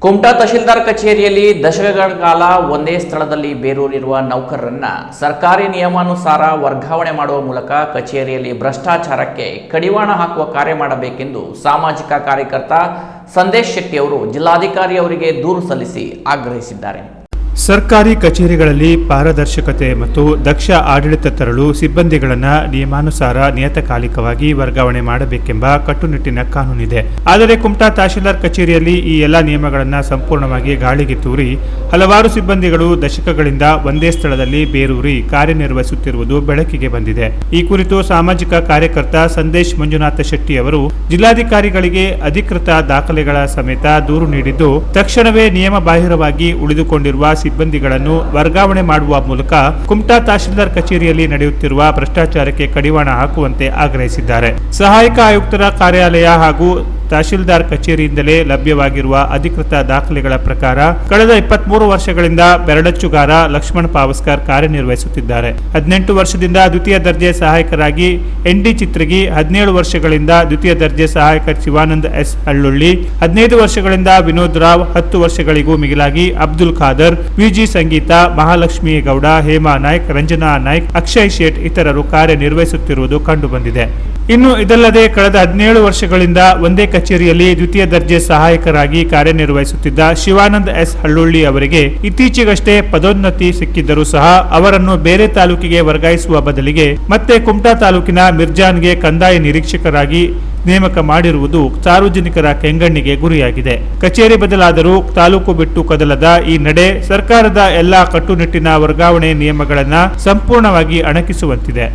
ಕುಮಟಾ ತಹಶೀಲ್ದಾರ್ ಕಚೇರಿಯಲ್ಲಿ ದಶಕಗಳ ಕಾಲ ಒಂದೇ ಸ್ಥಳದಲ್ಲಿ ಬೇರೂರಿರುವ ನೌಕರರನ್ನ ಸರ್ಕಾರಿ ನಿಯಮಾನುಸಾರ ವರ್ಗಾವಣೆ ಮಾಡುವ ಮೂಲಕ ಕಚೇರಿಯಲ್ಲಿ ಭ್ರಷ್ಟಾಚಾರಕ್ಕೆ ಕಡಿವಾಣ ಹಾಕುವ ಕಾರ್ಯ ಮಾಡಬೇಕೆಂದು ಸಾಮಾಜಿಕ ಕಾರ್ಯಕರ್ತ ಸಂದೇಶ್ ಶೆಟ್ಟಿ ಅವರು ಜಿಲ್ಲಾಧಿಕಾರಿ ಅವರಿಗೆ ದೂರು ಸಲ್ಲಿಸಿ ಆಗ್ರಹಿಸಿದ್ದಾರೆ. ಸರ್ಕಾರಿ ಕಚೇರಿಗಳಲ್ಲಿ ಪಾರದರ್ಶಕತೆ ಮತ್ತು ದಕ್ಷ ಆಡಳಿತ ತರಲು ಸಿಬ್ಬಂದಿಗಳನ್ನು ನಿಯಮಾನುಸಾರ ನಿಯತಕಾಲಿಕವಾಗಿ ವರ್ಗಾವಣೆ ಮಾಡಬೇಕೆಂಬ ಕಟ್ಟುನಿಟ್ಟಿನ ಕಾನೂನಿದೆ. ಆದರೆ ಕುಮಟಾ ತಹಶೀಲ್ದಾರ್ ಕಚೇರಿಯಲ್ಲಿ ಈ ಎಲ್ಲ ನಿಯಮಗಳನ್ನು ಸಂಪೂರ್ಣವಾಗಿ ಗಾಳಿಗೆ ತೂರಿ ಹಲವಾರು ಸಿಬ್ಬಂದಿಗಳು ದಶಕಗಳಿಂದ ಒಂದೇ ಸ್ಥಳದಲ್ಲಿ ಬೇರೂರಿ ಕಾರ್ಯನಿರ್ವಹಿಸುತ್ತಿರುವುದು ಬೆಳಕಿಗೆ ಬಂದಿದೆ. ಈ ಕುರಿತು ಸಾಮಾಜಿಕ ಕಾರ್ಯಕರ್ತ ಸಂದೇಶ್ ಮಂಜುನಾಥ ಶೆಟ್ಟಿ ಅವರು ಜಿಲ್ಲಾಧಿಕಾರಿಗಳಿಗೆ ಅಧಿಕೃತ ದಾಖಲೆಗಳ ಸಮೇತ ದೂರು ನೀಡಿದ್ದು, ತಕ್ಷಣವೇ ನಿಯಮ ಬಾಹಿರವಾಗಿ ಉಳಿದುಕೊಂಡಿರುವ ಸಿಬ್ಬಂದಿಗಳನ್ನು ವರ್ಗಾವಣೆ ಮಾಡುವ ಮೂಲಕ ಕುಮಟಾ ತಹಶೀಲ್ದಾರ್ ಕಚೇರಿಯಲ್ಲಿ ನಡೆಯುತ್ತಿರುವ ಭ್ರಷ್ಟಾಚಾರಕ್ಕೆ ಕಡಿವಾಣ ಹಾಕುವಂತೆ ಆಗ್ರಹಿಸಿದ್ದಾರೆ. ಸಹಾಯಕ ಆಯುಕ್ತರ ಕಾರ್ಯಾಲಯ ಹಾಗೂ ತಹಶೀಲ್ದಾರ್ ಕಚೇರಿಯಿಂದಲೇ ಲಭ್ಯವಾಗಿರುವ ಅಧಿಕೃತ ದಾಖಲೆಗಳ ಪ್ರಕಾರ ಕಳೆದ 23 ವರ್ಷಗಳಿಂದ ಬೆರಳಚ್ಚುಗಾರ ಲಕ್ಷ್ಮಣ್ ಪಾವಸ್ಕರ್ ಕಾರ್ಯನಿರ್ವಹಿಸುತ್ತಿದ್ದಾರೆ. 18 ವರ್ಷದಿಂದ ದ್ವಿತೀಯ ದರ್ಜೆ ಸಹಾಯಕರಾಗಿ ND ಚಿತ್ರಗಿ, 17 ವರ್ಷಗಳಿಂದ ದ್ವಿತೀಯ ದರ್ಜೆ ಸಹಾಯಕ ಶಿವಾನಂದ್ S ಹಳ್ಳುಳ್ಳಿ, 15 ವರ್ಷಗಳಿಂದ ವಿನೋದ್ ರಾವ್, 10 ವರ್ಷಗಳಿಗೂ ಮಿಗಿಲಾಗಿ ಅಬ್ದುಲ್ ಖಾದರ್, VG ಸಂಗೀತ, ಮಹಾಲಕ್ಷ್ಮಿ ಗೌಡ, ಹೇಮಾ ನಾಯ್ಕ್, ರಂಜನಾ ನಾಯ್ಕ್, ಅಕ್ಷಯ್ ಶೇಟ್ ಇತರರು ಕಾರ್ಯನಿರ್ವಹಿಸುತ್ತಿರುವುದು ಕಂಡುಬಂದಿದೆ. ಇನ್ನು ಇದಲ್ಲದೆ ಕಳೆದ 17 ವರ್ಷಗಳಿಂದ ಒಂದೇ ಕಚೇರಿಯಲ್ಲಿ ದ್ವಿತೀಯ ದರ್ಜೆ ಸಹಾಯಕರಾಗಿ ಕಾರ್ಯನಿರ್ವಹಿಸುತ್ತಿದ್ದ ಶಿವಾನಂದ್ S ಹಳ್ಳುಳ್ಳಿ ಅವರಿಗೆ ಇತ್ತೀಚೆಗಷ್ಟೇ ಪದೋನ್ನತಿ ಸಿಕ್ಕಿದ್ದರೂ ಸಹ ಅವರನ್ನು ಬೇರೆ ತಾಲೂಕಿಗೆ ವರ್ಗಾಯಿಸುವ ಬದಲಿಗೆ ಮತ್ತೆ ಕುಮಟಾ ತಾಲೂಕಿನ ಮಿರ್ಜಾನ್ಗೆ ಕಂದಾಯ ನಿರೀಕ್ಷಕರಾಗಿ ನೇಮಕ ಮಾಡಿರುವುದು ಸಾರ್ವಜನಿಕರ ಕೆಂಗಣ್ಣಿಗೆ ಗುರಿಯಾಗಿದೆ. ಕಚೇರಿ ಬದಲಾದರೂ ತಾಲೂಕು ಬಿಟ್ಟು ಕದಲದ ಈ ನಡೆ ಸರ್ಕಾರದ ಎಲ್ಲಾ ಕಟ್ಟುನಿಟ್ಟಿನ ವರ್ಗಾವಣೆ ನಿಯಮಗಳನ್ನು ಸಂಪೂರ್ಣವಾಗಿ ಅಣಕಿಸುವಂತಿದೆ.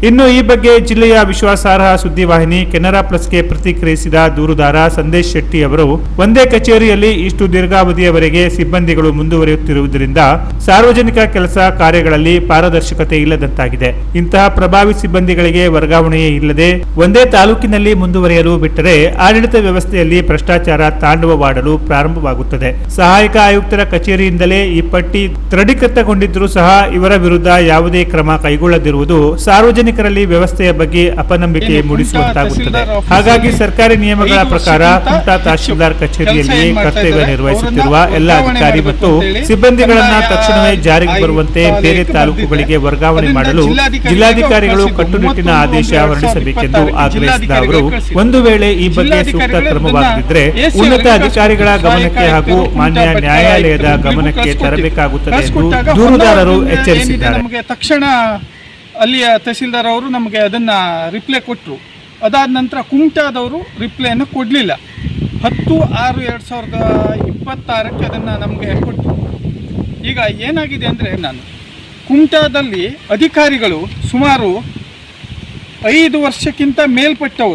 ಇನ್ನು ಈ ಬಗ್ಗೆ ಜಿಲ್ಲೆಯ ವಿಶ್ವಾಸಾರ್ಹ ಸುದ್ದಿವಾಹಿನಿ ಕೆನರಾ ಪ್ಲಸ್ಗೆ ಪ್ರತಿಕ್ರಿಯಿಸಿದ ದೂರುದಾರ ಸಂದೇಶ್ ಶೆಟ್ಟಿ ಅವರು, ಒಂದೇ ಕಚೇರಿಯಲ್ಲಿ ಇಷ್ಟು ದೀರ್ಘಾವಧಿಯವರೆಗೆ ಸಿಬ್ಬಂದಿಗಳು ಮುಂದುವರಿಯುತ್ತಿರುವುದರಿಂದ ಸಾರ್ವಜನಿಕ ಕೆಲಸ ಕಾರ್ಯಗಳಲ್ಲಿ ಪಾರದರ್ಶಕತೆ ಇಲ್ಲದಂತಾಗಿದೆ. ಇಂತಹ ಪ್ರಭಾವಿ ಸಿಬ್ಬಂದಿಗಳಿಗೆ ವರ್ಗಾವಣೆಯೇ ಇಲ್ಲದೆ ಒಂದೇ ತಾಲೂಕಿನಲ್ಲಿ ಮುಂದುವರಿಯಲು ಬಿಟ್ಟರೆ ಆಡಳಿತ ವ್ಯವಸ್ಥೆಯಲ್ಲಿ ಭ್ರಷ್ಟಾಚಾರ ತಾಂಡವವಾಡಲು ಪ್ರಾರಂಭವಾಗುತ್ತದೆ. ಸಹಾಯಕ ಆಯುಕ್ತರ ಕಚೇರಿಯಿಂದಲೇ ಈ ಪಟ್ಟಿ ದೃಢೀಕೃತಗೊಂಡಿದ್ದರೂ ಸಹ ಇವರ ವಿರುದ್ಧ ಯಾವುದೇ ಕ್ರಮ ಕೈಗೊಳ್ಳದಿರುವುದು ಸಾರ್ವಜನಿಕರಲ್ಲಿ ವ್ಯವಸ್ಥೆಯ ಬಗ್ಗೆ ಅಪನಂಬಿಕೆ ಮೂಡಿಸುವಂತಾಗುತ್ತದೆ. ಹಾಗಾಗಿ ಸರ್ಕಾರಿ ನಿಯಮಗಳ ಪ್ರಕಾರ ಕುಮಟಾ ತಹಶೀಲ್ದಾರ್ ಕಚೇರಿಯಲ್ಲಿ ಕರ್ತವ್ಯ ನಿರ್ವಹಿಸುತ್ತಿರುವ ಎಲ್ಲ ಅಧಿಕಾರಿ ಮತ್ತು ಸಿಬ್ಬಂದಿಗಳನ್ನ ತಕ್ಷಣವೇ ಜಾರಿಗೆ ಬರುವಂತೆ ಬೇರೆ ತಾಲೂಕುಗಳಿಗೆ ವರ್ಗಾವಣೆ ಮಾಡಲು ಜಿಲ್ಲಾಧಿಕಾರಿಗಳು ಕಟ್ಟುನಿಟ್ಟಿನ ಆದೇಶ ಹೊರಡಿಸಬೇಕೆಂದು ಆಗ್ರಹಿಸಿದ ಅವರು, ಒಂದು ವೇಳೆ ಈ ಬಗ್ಗೆ ಸೂಕ್ತ ಕ್ರಮವಾಗದಿದ್ದರೆ ಉನ್ನತ ಅಧಿಕಾರಿಗಳ ಗಮನಕ್ಕೆ ಹಾಗೂ ಮಾನ್ಯ ನ್ಯಾಯಾಲಯದ ಗಮನಕ್ಕೆ ತರಬೇಕಾಗುತ್ತದೆ ಎಂದು ದೂರುದಾರರು ಎಚ್ಚರಿಸಿದ್ದಾರೆ. ಅಲ್ಲಿಯ ತಹಸೀಲ್ದಾರ್ ಅವರು ನಮಗೆ ಅದನ್ನು ರಿಪ್ಲೈ ಕೊಟ್ಟರು. ಅದಾದ ನಂತರ ಕುಮಟಾದವರು ರಿಪ್ಲೈಯನ್ನು ಕೊಡಲಿಲ್ಲ. 10/6/2026 ಅದನ್ನು ನಮಗೆ ಕೊಟ್ಟರು. ಈಗ ಏನಾಗಿದೆ ಅಂದರೆ, ನಾನು ಕುಮಟಾದಲ್ಲಿ ಅಧಿಕಾರಿಗಳು ಸುಮಾರು 5 ವರ್ಷಕ್ಕಿಂತ ಮೇಲ್ಪಟ್ಟು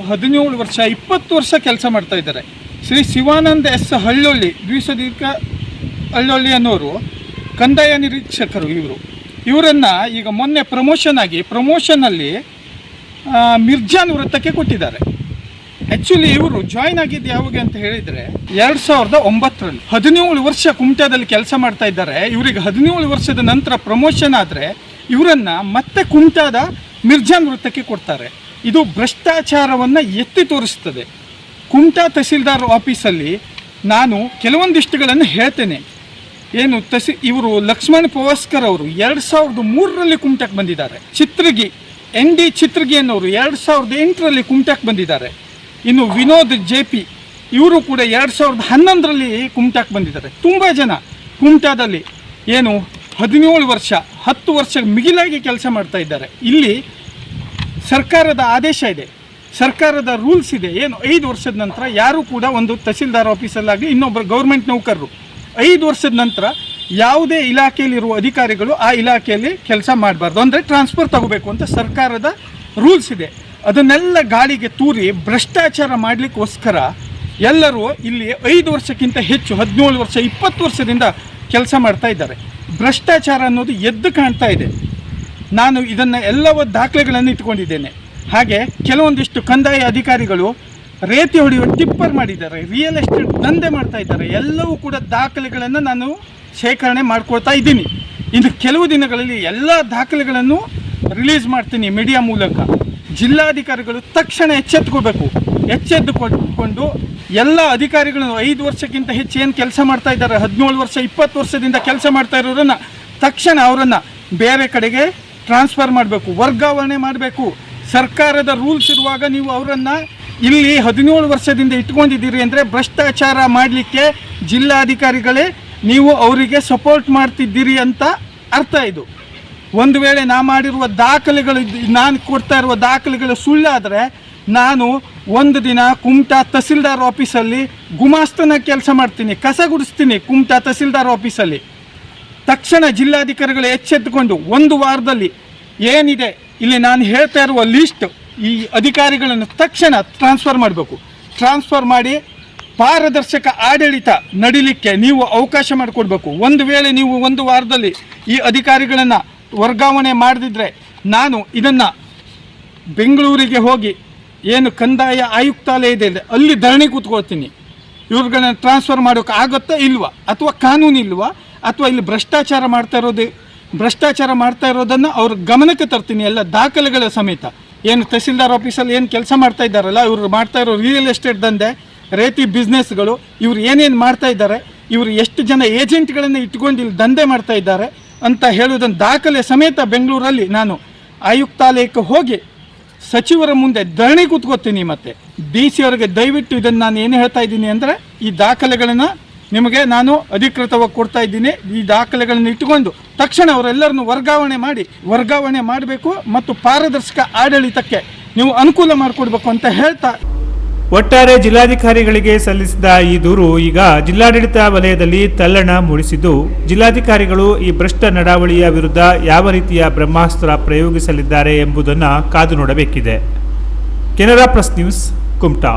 17 ವರ್ಷ 20 ವರ್ಷ ಕೆಲಸ ಮಾಡ್ತಾ ಇದ್ದಾರೆ. ಶ್ರೀ ಶಿವಾನಂದ S ಹಳ್ಳುಳ್ಳಿ, ದ್ವಿಸದೀರ್ಘ ಹಳ್ಳುಳ್ಳಿ ಅನ್ನೋರು ಕಂದಾಯ ನಿರೀಕ್ಷಕರು. ಇವರನ್ನು ಈಗ ಮೊನ್ನೆ ಪ್ರಮೋಷನಲ್ಲಿ ಮಿರ್ಜಾನ್ ವೃತ್ತಕ್ಕೆ ಕೊಟ್ಟಿದ್ದಾರೆ. ಆ್ಯಕ್ಚುಲಿ ಇವರು ಜಾಯ್ನ್ ಆಗಿದ್ದು ಯಾವಾಗ ಅಂತ ಹೇಳಿದರೆ 2009ರಲ್ಲಿ 17 ವರ್ಷ ಕುಮಟಾದಲ್ಲಿ ಕೆಲಸ ಮಾಡ್ತಾ ಇದ್ದಾರೆ. ಇವರಿಗೆ 17 ವರ್ಷದ ನಂತರ ಪ್ರಮೋಷನ್ ಆದರೆ ಇವರನ್ನು ಮತ್ತೆ ಕುಮಟಾದ ಮಿರ್ಜಾನ್ ವೃತ್ತಕ್ಕೆ ಕೊಡ್ತಾರೆ. ಇದು ಭ್ರಷ್ಟಾಚಾರವನ್ನು ಎತ್ತಿ ತೋರಿಸ್ತದೆ. ಕುಮಟಾ ತಹಸೀಲ್ದಾರ್ ಆಫೀಸಲ್ಲಿ ನಾನು ಕೆಲವೊಂದಿಷ್ಟುಗಳನ್ನು ಹೇಳ್ತೇನೆ. ಇವರು ಲಕ್ಷ್ಮಣ್ ಪಾವಸ್ಕರ್ ಅವರು 2003ರಲ್ಲಿ ಕುಮಟಾಕ್ಕೆ ಬಂದಿದ್ದಾರೆ. ಚಿತ್ರಗಿ ND ಚಿತ್ರಗಿ ಅನ್ನೋರು 2008ರಲ್ಲಿ ಕುಮಟಾಕ್ಕೆ ಬಂದಿದ್ದಾರೆ. ಇನ್ನು ವಿನೋದ್ JP ಇವರು ಕೂಡ 2011ರಲ್ಲಿ ಕುಮಟಾಕ್ಕೆ ಬಂದಿದ್ದಾರೆ. ತುಂಬ ಜನ ಕುಮಟಾದಲ್ಲಿ 17 ವರ್ಷ 10 ವರ್ಷ ಮಿಗಿಲಾಗಿ ಕೆಲಸ ಮಾಡ್ತಾ ಇದ್ದಾರೆ. ಇಲ್ಲಿ ಸರ್ಕಾರದ ಆದೇಶ ಇದೆ, ಸರ್ಕಾರದ ರೂಲ್ಸ್ ಇದೆ. 5 ವರ್ಷದ ನಂತರ ಯಾರು ಕೂಡ ಒಂದು ತಹಸೀಲ್ದಾರ್ ಆಫೀಸಲ್ಲಾಗಲಿ ಇನ್ನೊಬ್ಬರು ಗೌರ್ಮೆಂಟ್ ನೌಕರರು 5 ವರ್ಷದ ನಂತರ ಯಾವುದೇ ಇಲಾಖೆಯಲ್ಲಿರುವ ಅಧಿಕಾರಿಗಳು ಆ ಇಲಾಖೆಯಲ್ಲಿ ಕೆಲಸ ಮಾಡಬಾರ್ದು, ಅಂದರೆ ಟ್ರಾನ್ಸ್ಫರ್ ತಗೋಬೇಕು ಅಂತ ಸರ್ಕಾರದ ರೂಲ್ಸ್ ಇದೆ. ಅದನ್ನೆಲ್ಲ ಗಾಳಿಗೆ ತೂರಿ ಭ್ರಷ್ಟಾಚಾರ ಮಾಡಲಿಕ್ಕೋಸ್ಕರ ಎಲ್ಲರೂ ಇಲ್ಲಿ 5 ವರ್ಷಕ್ಕಿಂತ ಹೆಚ್ಚು 17 ವರ್ಷ 20 ವರ್ಷದಿಂದ ಕೆಲಸ ಮಾಡ್ತಾ ಇದ್ದಾರೆ. ಭ್ರಷ್ಟಾಚಾರ ಅನ್ನೋದು ಎದ್ದು ಕಾಣ್ತಾ ಇದೆ. ನಾನು ಇದನ್ನು ಎಲ್ಲವ ದಾಖಲೆಗಳನ್ನು ಇಟ್ಕೊಂಡಿದ್ದೇನೆ. ಹಾಗೆ ಕೆಲವೊಂದಿಷ್ಟು ಕಂದಾಯ ಅಧಿಕಾರಿಗಳು ರೇತಿ ಹೊಡೆಯುವ ಟಿಪ್ಪರ್ ಮಾಡಿದ್ದಾರೆ, ರಿಯಲ್ ಎಸ್ಟೇಟ್ ದಂಧೆ ಮಾಡ್ತಾ ಇದ್ದಾರೆ. ಎಲ್ಲವೂ ಕೂಡ ದಾಖಲೆಗಳನ್ನು ನಾನು ಶೇಖರಣೆ ಮಾಡ್ಕೊಳ್ತಾ ಇದ್ದೀನಿ. ಇನ್ನು ಕೆಲವು ದಿನಗಳಲ್ಲಿ ಎಲ್ಲ ದಾಖಲೆಗಳನ್ನು ರಿಲೀಸ್ ಮಾಡ್ತೀನಿ ಮೀಡಿಯಾ ಮೂಲಕ. ಜಿಲ್ಲಾಧಿಕಾರಿಗಳು ತಕ್ಷಣ ಎಚ್ಚೆತ್ತುಕೋಬೇಕು. ಎಚ್ಚೆತ್ತುಕೊಂಡು ಎಲ್ಲ ಅಧಿಕಾರಿಗಳು 5 ವರ್ಷಕ್ಕಿಂತ ಹೆಚ್ಚು ಏನು ಕೆಲಸ ಮಾಡ್ತಾ ಇದ್ದಾರೆ, 17 ವರ್ಷ 20 ವರ್ಷದಿಂದ ಕೆಲಸ ಮಾಡ್ತಾ ಇರೋರನ್ನು ತಕ್ಷಣ ಅವರನ್ನು ಬೇರೆ ಕಡೆಗೆ ಟ್ರಾನ್ಸ್ಫರ್ ಮಾಡಬೇಕು, ವರ್ಗಾವಣೆ ಮಾಡಬೇಕು. ಸರ್ಕಾರದ ರೂಲ್ಸ್ ಇರುವಾಗ ನೀವು ಅವರನ್ನು ಇಲ್ಲಿ 17 ವರ್ಷದಿಂದ ಇಟ್ಕೊಂಡಿದ್ದೀರಿ ಅಂದರೆ ಭ್ರಷ್ಟಾಚಾರ ಮಾಡಲಿಕ್ಕೆ ಜಿಲ್ಲಾಧಿಕಾರಿಗಳೇ ನೀವು ಅವರಿಗೆ ಸಪೋರ್ಟ್ ಮಾಡ್ತಿದ್ದೀರಿ ಅಂತ ಅರ್ಥ. ಇದು ಒಂದು ವೇಳೆ ನಾ ಮಾಡಿರುವ ದಾಖಲೆಗಳು, ನಾನು ಕೊಡ್ತಾ ಇರುವ ದಾಖಲೆಗಳು ಸುಳ್ಳಾದರೆ ನಾನು ಒಂದು ದಿನ ಕುಮಟಾ ತಹಸೀಲ್ದಾರ್ ಆಫೀಸಲ್ಲಿ ಗುಮಾಸ್ತನ ಕೆಲಸ ಮಾಡ್ತೀನಿ, ಕಸ ಗುಡಿಸ್ತೀನಿ ಕುಮಟಾ ತಹಸೀಲ್ದಾರ್ ಆಫೀಸಲ್ಲಿ. ತಕ್ಷಣ ಜಿಲ್ಲಾಧಿಕಾರಿಗಳು ಎಚ್ಚೆತ್ತುಕೊಂಡು 1 ವಾರದಲ್ಲಿ ಏನಿದೆ ಇಲ್ಲಿ ನಾನು ಹೇಳ್ತಾ ಇರುವ ಲಿಸ್ಟ್, ಈ ಅಧಿಕಾರಿಗಳನ್ನು ತಕ್ಷಣ ಟ್ರಾನ್ಸ್ಫರ್ ಮಾಡಬೇಕು. ಟ್ರಾನ್ಸ್ಫರ್ ಮಾಡಿ ಪಾರದರ್ಶಕ ಆಡಳಿತ ನಡೀಲಿಕ್ಕೆ ನೀವು ಅವಕಾಶ ಮಾಡಿಕೊಡ್ಬೇಕು. ಒಂದು ವೇಳೆ ನೀವು 1 ವಾರದಲ್ಲಿ ಈ ಅಧಿಕಾರಿಗಳನ್ನು ವರ್ಗಾವಣೆ ಮಾಡದಿದ್ದರೆ ನಾನು ಇದನ್ನು ಬೆಂಗಳೂರಿಗೆ ಹೋಗಿ ಏನು ಕಂದಾಯ ಆಯುಕ್ತಾಲಯ ಇದೆ ಅಲ್ಲಿ ಧರಣಿ ಕೂತ್ಕೊಳ್ತೀನಿ. ಇವ್ರುಗಳನ್ನ ಟ್ರಾನ್ಸ್ಫರ್ ಮಾಡೋಕೆ ಆಗುತ್ತಾ ಇಲ್ವಾ, ಅಥವಾ ಕಾನೂನು ಇಲ್ವಾ, ಅಥವಾ ಇಲ್ಲಿ ಭ್ರಷ್ಟಾಚಾರ ಮಾಡ್ತಾ ಇರೋದನ್ನು ಅವ್ರ ಗಮನಕ್ಕೆ ತರ್ತೀನಿ, ಎಲ್ಲ ದಾಖಲೆಗಳ ಸಮೇತ. ಏನು ತಹಸೀಲ್ದಾರ್ ಆಫೀಸಲ್ಲಿ ಏನು ಕೆಲಸ ಮಾಡ್ತಾ ಇದ್ದಾರಲ್ಲ, ಇವರು ಮಾಡ್ತಾ ಇರೋ ರಿಯಲ್ ಎಸ್ಟೇಟ್ ದಂಧೆ, ರೇತಿ ಬಿಸ್ನೆಸ್ಗಳು, ಇವರು ಏನೇನು ಮಾಡ್ತಾ ಇದ್ದಾರೆ, ಇವರು ಎಷ್ಟು ಜನ ಏಜೆಂಟ್ಗಳನ್ನು ಇಟ್ಕೊಂಡು ಇಲ್ಲಿ ದಂಧೆ ಮಾಡ್ತಾ ಇದ್ದಾರೆ ಅಂತ ಹೇಳೋದನ್ನು ದಾಖಲೆ ಸಮೇತ ಬೆಂಗಳೂರಲ್ಲಿ ನಾನು ಆಯುಕ್ತಾಲಯಕ್ಕೆ ಹೋಗಿ ಸಚಿವರ ಮುಂದೆ ಧರಣಿ ಕೂತ್ಕೋತೀನಿ. ಮತ್ತು DC ಅವರಿಗೆ ದಯವಿಟ್ಟು ಇದನ್ನು ನಾನು ಏನು ಹೇಳ್ತಾ ಇದ್ದೀನಿ ಅಂದರೆ, ಈ ದಾಖಲೆಗಳನ್ನು ನಿಮಗೆ ನಾನು ಅಧಿಕೃತವಾಗಿ ಕೊಡ್ತಾ ಇದ್ದೀನಿ. ಈ ದಾಖಲೆಗಳನ್ನು ಇಟ್ಟುಕೊಂಡು ತಕ್ಷಣ ಅವರೆಲ್ಲರನ್ನು ವರ್ಗಾವಣೆ ಮಾಡಬೇಕು ಮತ್ತು ಪಾರದರ್ಶಕ ಆಡಳಿತಕ್ಕೆ ನೀವು ಅನುಕೂಲ ಮಾಡಿಕೊಡ್ಬೇಕು ಅಂತ ಹೇಳ್ತಾ, ಒಟ್ಟಾರೆ ಜಿಲ್ಲಾಧಿಕಾರಿಗಳಿಗೆ ಸಲ್ಲಿಸಿದ ಈ ದೂರು ಈಗ ಜಿಲ್ಲಾಡಳಿತ ವಲಯದಲ್ಲಿ ತಲ್ಲಣ ಮೂಡಿಸಿದ್ದು, ಜಿಲ್ಲಾಧಿಕಾರಿಗಳು ಈ ಭ್ರಷ್ಟ ನಡಾವಳಿಯ ವಿರುದ್ಧ ಯಾವ ರೀತಿಯ ಬ್ರಹ್ಮಾಸ್ತ್ರ ಪ್ರಯೋಗಿಸಲಿದ್ದಾರೆ ಎಂಬುದನ್ನು ಕಾದು ನೋಡಬೇಕಿದೆ. Canara press news, Kumta.